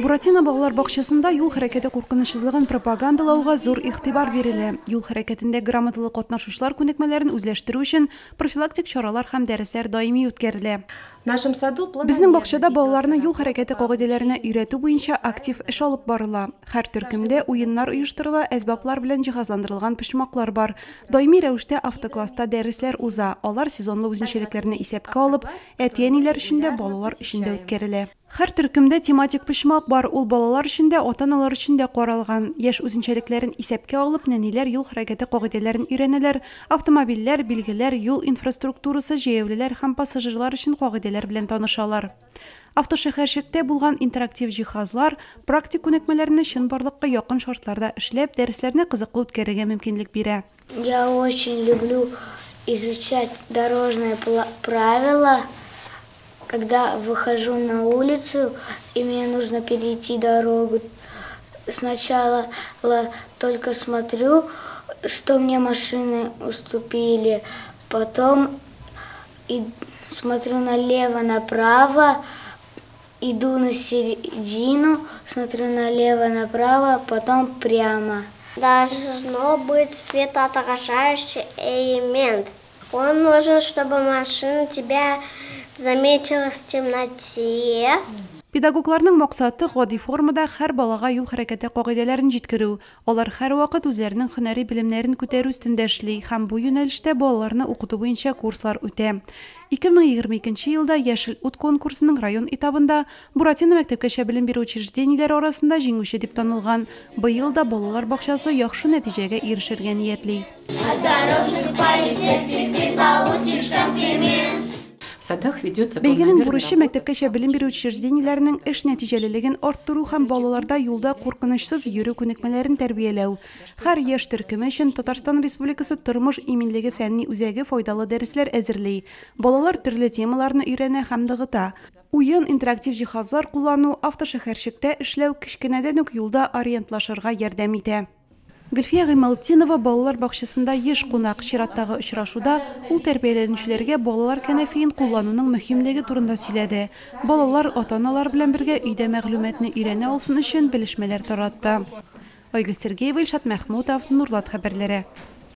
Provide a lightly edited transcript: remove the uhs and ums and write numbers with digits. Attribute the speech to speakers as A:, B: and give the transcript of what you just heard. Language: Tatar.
A: Буратино балалар бакчасында юл хәрәкәте куркынычсызлыгын пропагандалауга зур игътибар бирелә. Юл хәрәкәтендә грамоталы катнашучылар күнекмәләрен үзләштерү өчен профилактик чаралар һәм дәресләр даими үткәрелә. Безнең бакчада балаларны юл хәрәкәте кагыйдәләренә өйрәтү буенча актив эш алып барыла. Һәр төркемдә уеннар оештырыла, әсбаплар белән җиһазландырылган почмаклар бар. Даими рәвештә автокласста дәресләр уза. Алар сезонлы үзенчәлекләрне исәпкә алып, әти-әниләр өчен дә, балалар өчен дә үткәрелә. Һәр төркемдә тематик почмак бар. Ул балалар өчен дә, ата-аналар өчен дә каралган. Яшь үзенчәлекләрен исәпкә алып, нәниләр юл хәрәкәте кагыйдәләрен өйрәнәләр. Автомобильләр, билгеләр, юл инфраструктурасы, җәяүлеләр һәм пассажирлар өчен кагыйдәләр белән танышалар. Автошәһәрчектә булган интерактив җиһазлар практик күнекмәләрне чынбарлыкка якын шартларда эшләп, дәресләрне кызыклы үткәрергә мөмкинлек бирә.
B: Я очень люблю изучать дорожные правила. Когда выхожу на улицу и мне нужно перейти дорогу, сначала только смотрю, что мне машины уступили, потом смотрю налево-направо, иду на середину, смотрю налево-направо, потом прямо.
C: Должно быть светоотражающий элемент. Он нужен, чтобы машина тебя заметила в темноте.
A: Педагогларның максаты гади формада һәр балага юл хәрәкәте кагыйдәләрен җиткерү. Алар һәр вакыт үзләренең һөнәри белемнәрен күтәрү өстендә эшли һәм бу юнәлештә балаларны укыту буенча курслар үтә. 2022 елда Яшел ут конкурсының район этабында Буратино мәктәпкәчә белем бирү учреждениеләре арасында җиңүче дип танылган. Быел да балалар бакчасы яхшы нәтиҗәгә ирешергә ниятли. Бәйгенең бурычы мәктәпкәчә белем бирү учреждениеләренең эш нәтиҗәлелеген арттыру һәм балаларда юлда куркынычсыз йөрү күнекмәләрен тәрбияләү. Һәр яшь төркеме өчен Татарстан Республикасы тормыш иминлеге фәнни үзәге файдалы дәресләр әзерли. Балалар төрле темаларны өйрәнә һәм ныгыта. Уен, интерактив җиһазлар куллану, автошәһәрчектә эшләү кечкенәдән үк юлда ориентлашырга ярдәм итә. Гөлфия Гыймалтдинова балалар бакчасында еш кунак чираттагы очрашуда ул тәрбияләнүчеләргә балалар кәнәфиен куллануның мөһимлеге турында сөйләде. Балалар ата-аналар белән бергә өйдә мәгълүматны өйрәнә алсын өчен белешмәләр таратты. Айгөл Сергеева, Илшат Мәхмүтов, Нурлат хәбәрләре.